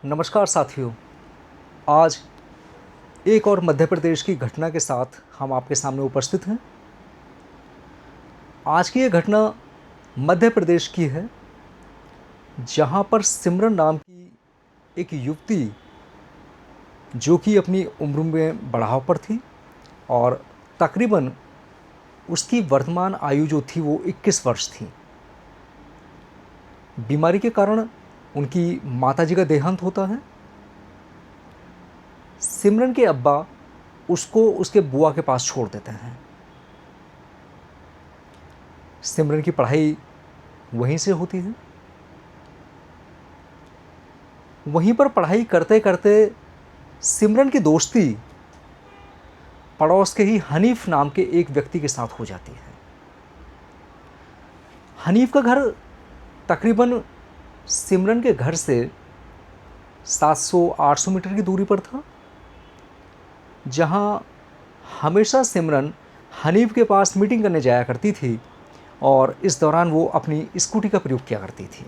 नमस्कार साथियों। आज एक और मध्य प्रदेश की घटना के साथ हम आपके सामने उपस्थित हैं। आज की ये घटना मध्य प्रदेश की है, जहां पर सिमरन नाम की एक युवती जो कि अपनी उम्र में बढ़ाव पर थी और तकरीबन उसकी वर्तमान आयु जो थी वो 21 वर्ष थी। बीमारी के कारण उनकी माताजी का देहांत होता है। सिमरन के अब्बा उसको उसके बुआ के पास छोड़ देते हैं। सिमरन की पढ़ाई वहीं से होती है। वहीं पर पढ़ाई करते करते सिमरन की दोस्ती पड़ोस के ही हनीफ नाम के एक व्यक्ति के साथ हो जाती है। हनीफ का घर तकरीबन सिमरन के घर से 700-800 मीटर की दूरी पर था, जहां हमेशा सिमरन हनीफ के पास मीटिंग करने जाया करती थी और इस दौरान वो अपनी स्कूटी का प्रयोग किया करती थी,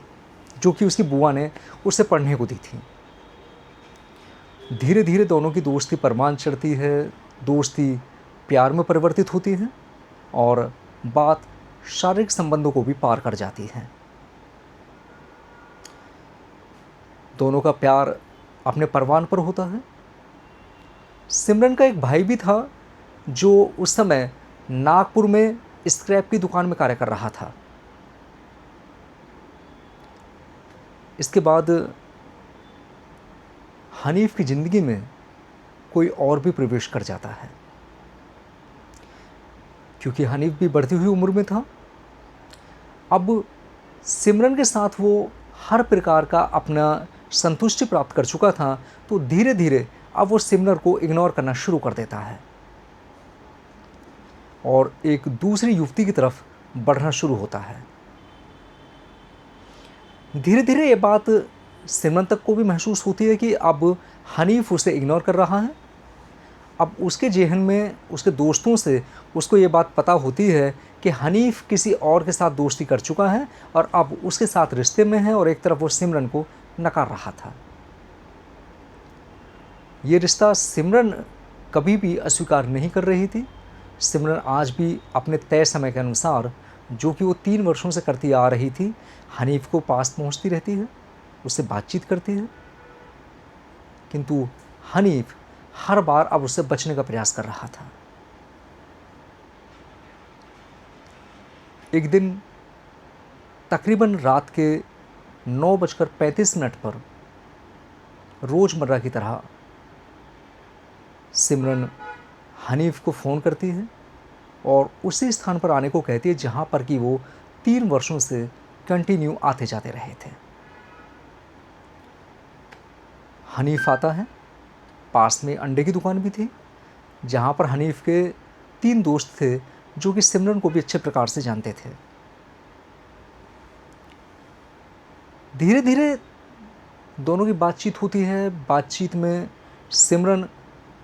जो कि उसकी बुआ ने उसे पढ़ने को दी थी। धीरे धीरे दोनों की दोस्ती परवान चढ़ती है, दोस्ती प्यार में परिवर्तित होती है और बात शारीरिक संबंधों को भी पार कर जाती है। दोनों का प्यार अपने परवान पर होता है। सिमरन का एक भाई भी था जो उस समय नागपुर में स्क्रैप की दुकान में कार्य कर रहा था। इसके बाद हनीफ की ज़िंदगी में कोई और भी प्रवेश कर जाता है, क्योंकि हनीफ भी बढ़ती हुई उम्र में था। अब सिमरन के साथ वो हर प्रकार का अपना संतुष्टि प्राप्त कर चुका था, तो धीरे धीरे अब वो सिमरन को इग्नोर करना शुरू कर देता है और एक दूसरी युवती की तरफ बढ़ना शुरू होता है। धीरे धीरे ये बात सिमरन तक को भी महसूस होती है कि अब हनीफ उसे इग्नोर कर रहा है। अब उसके ज़हन में उसके दोस्तों से उसको ये बात पता होती है कि हनीफ किसी और के साथ दोस्ती कर चुका है और अब उसके साथ रिश्ते में है और एक तरफ वो सिमरन को नकार रहा था। ये रिश्ता सिमरन कभी भी अस्वीकार नहीं कर रही थी। सिमरन आज भी अपने तय समय के अनुसार, जो कि वो 3 वर्षों से करती आ रही थी, हनीफ को पास पहुंचती रहती है, उससे बातचीत करती है, किंतु हनीफ हर बार अब उससे बचने का प्रयास कर रहा था। एक दिन तकरीबन रात के 9:35 पर रोज़मर्रा की तरह सिमरन हनीफ को फ़ोन करती है और उसी स्थान पर आने को कहती है जहाँ पर कि वो 3 वर्षों से कंटिन्यू आते जाते रहे थे। हनीफ आता है। पास में अंडे की दुकान भी थी, जहाँ पर हनीफ के 3 दोस्त थे जो कि सिमरन को भी अच्छे प्रकार से जानते थे। धीरे धीरे दोनों की बातचीत होती है। बातचीत में सिमरन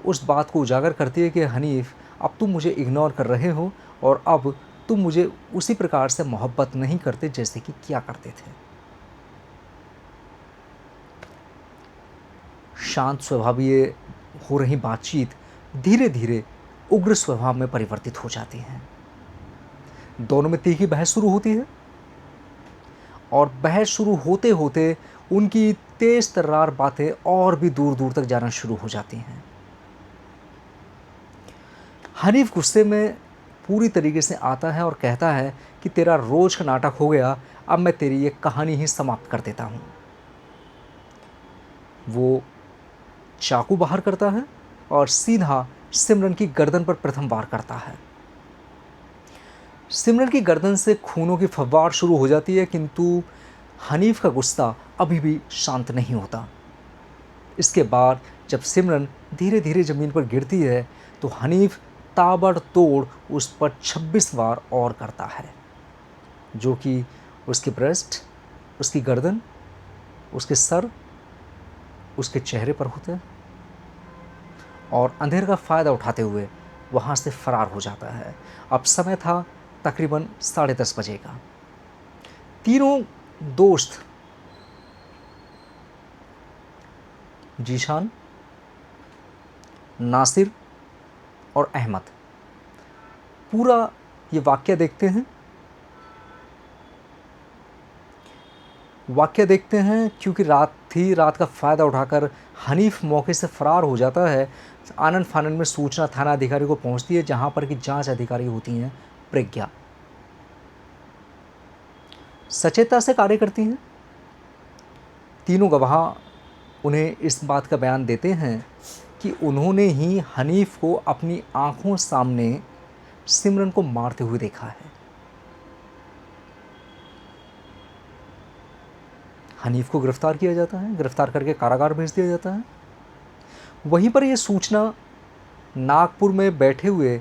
उस बात को उजागर करती है कि हनीफ, अब तुम मुझे इग्नोर कर रहे हो और अब तुम मुझे उसी प्रकार से मोहब्बत नहीं करते जैसे कि किया करते थे। शांत स्वभाव ये हो रही बातचीत धीरे धीरे उग्र स्वभाव में परिवर्तित हो जाती है। दोनों में तीखी बहस शुरू होती है और बहस शुरू होते होते उनकी तेज तर्रार बातें और भी दूर दूर तक जाना शुरू हो जाती हैं। हनीफ गुस्से में पूरी तरीके से आता है और कहता है कि तेरा रोज का नाटक हो गया, अब मैं तेरी ये कहानी ही समाप्त कर देता हूँ। वो चाकू बाहर करता है और सीधा सिमरन की गर्दन पर प्रथम वार करता है। सिमरन की गर्दन से खूनों की फव्वार शुरू हो जाती है, किंतु हनीफ का गुस्सा अभी भी शांत नहीं होता। इसके बाद जब सिमरन धीरे धीरे ज़मीन पर गिरती है तो हनीफ ताबड़तोड़ उस पर 26 वार और करता है, जो कि उसके ब्रेस्ट, उसकी गर्दन, उसके सर, उसके चेहरे पर होते हैं और अंधेरे का फ़ायदा उठाते हुए वहाँ से फरार हो जाता है। अब समय था तकरीबन 10:30 बजे का। तीनों दोस्त जीशान, नासिर और अहमद। पूरा ये वाक़या देखते हैं। क्योंकि रात थी, रात का फ़ायदा उठाकर हनीफ मौके से फ़रार हो जाता है। आनन फानन में सूचना थाना अधिकारी को पहुंचती है, जहां पर कि जांच अधिकारी होती हैं प्रज्ञा। सचेतता से कार्य करती हैं। तीनों गवाह उन्हें इस बात का बयान देते हैं कि उन्होंने ही हनीफ को अपनी आंखों सामने सिमरन को मारते हुए देखा है। हनीफ को गिरफ्तार किया जाता है, गिरफ्तार करके कारागार भेज दिया जाता है। वहीं पर यह सूचना नागपुर में बैठे हुए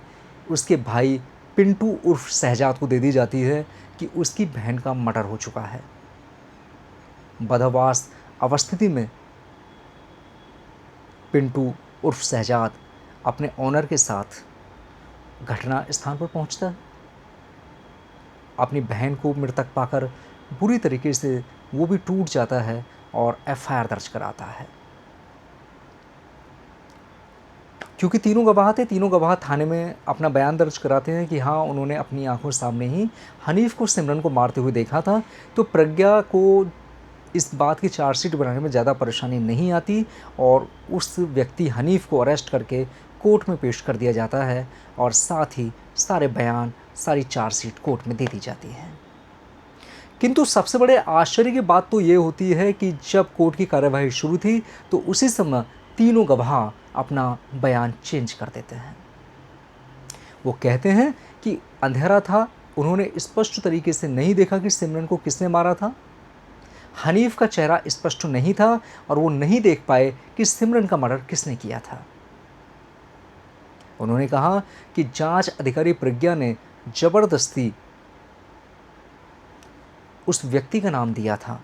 उसके भाई पिंटू उर्फ शहजाद को दे दी जाती है कि उसकी बहन का मर्डर हो चुका है। बदहवास अवस्थिति में पिंटू उर्फ शहजाद अपने ऑनर के साथ घटना स्थान पर पहुंचता है। अपनी बहन को मृतक पाकर बुरी तरीके से वो भी टूट जाता है और एफआईआर दर्ज कराता है। क्योंकि तीनों गवाह थे, तीनों गवाह थाने में अपना बयान दर्ज कराते हैं कि हाँ, उन्होंने अपनी आंखों सामने ही हनीफ को सिमरन को मारते हुए देखा था। तो प्रज्ञा को इस बात की चार्जशीट बनाने में ज़्यादा परेशानी नहीं आती और उस व्यक्ति हनीफ को अरेस्ट करके कोर्ट में पेश कर दिया जाता है और साथ ही सारे बयान, सारी चार्जशीट कोर्ट में दे दी जाती है। किंतु सबसे बड़े आश्चर्य की बात तो ये होती है कि जब कोर्ट की कार्यवाही शुरू थी तो उसी समय तीनों गवाह अपना बयान चेंज कर देते हैं। वो कहते हैं कि अंधेरा था, उन्होंने स्पष्ट तरीके से नहीं देखा कि सिमरन को किसने मारा था। हनीफ का चेहरा स्पष्ट नहीं था और वो नहीं देख पाए कि सिमरन का मर्डर किसने किया था। उन्होंने कहा कि जांच अधिकारी प्रज्ञा ने जबरदस्ती उस व्यक्ति का नाम दिया था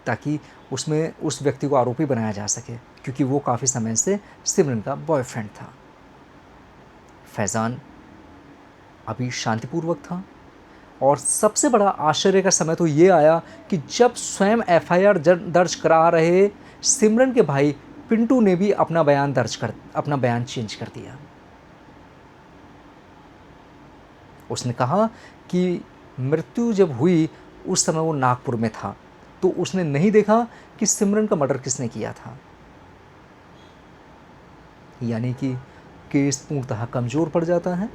ताकि उसमें उस व्यक्ति को आरोपी बनाया जा सके, क्योंकि वो काफ़ी समय से सिमरन का बॉयफ्रेंड था। फैज़ान अभी शांतिपूर्वक था और सबसे बड़ा आश्चर्य का समय तो ये आया कि जब स्वयं एफआईआर दर्ज करा रहे सिमरन के भाई पिंटू ने भी अपना बयान चेंज कर दिया। उसने कहा कि मृत्यु जब हुई उस समय वो नागपुर में था, तो उसने नहीं देखा कि सिमरन का मर्डर किसने किया था। यानी कि केस पूर्णतः कमज़ोर पड़ जाता है।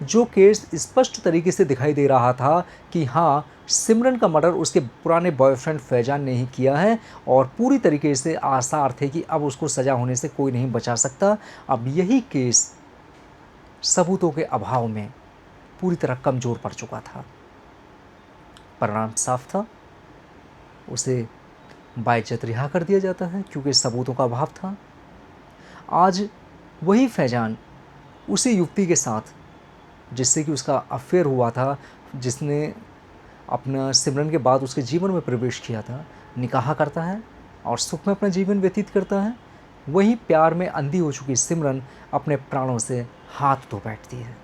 जो केस स्पष्ट तरीके से दिखाई दे रहा था कि हाँ, सिमरन का मर्डर उसके पुराने बॉयफ्रेंड फैजान ने ही किया है और पूरी तरीके से आसार थे कि अब उसको सज़ा होने से कोई नहीं बचा सकता। अब यही केस सबूतों के अभाव में पूरी तरह कमज़ोर पड़ चुका था। परिणाम साफ था, उसे बाइज्जत रिहा कर दिया जाता है क्योंकि सबूतों का अभाव था। आज वही फैजान उसी युवती के साथ जिससे कि उसका अफेयर हुआ था, जिसने अपना सिमरन के बाद उसके जीवन में प्रवेश किया था, निकाह करता है और सुख में अपना जीवन व्यतीत करता है। वहीं प्यार में अंधी हो चुकी सिमरन अपने प्राणों से हाथ धो बैठती है।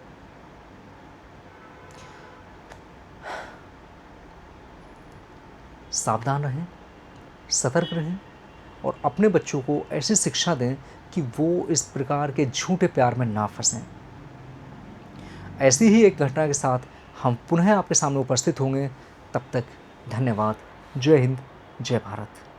सावधान रहें, सतर्क रहें और अपने बच्चों को ऐसी शिक्षा दें कि वो इस प्रकार के झूठे प्यार में ना फंसें। ऐसी ही एक घटना के साथ हम पुनः आपके सामने उपस्थित होंगे। तब तक धन्यवाद। जय हिंद, जय भारत।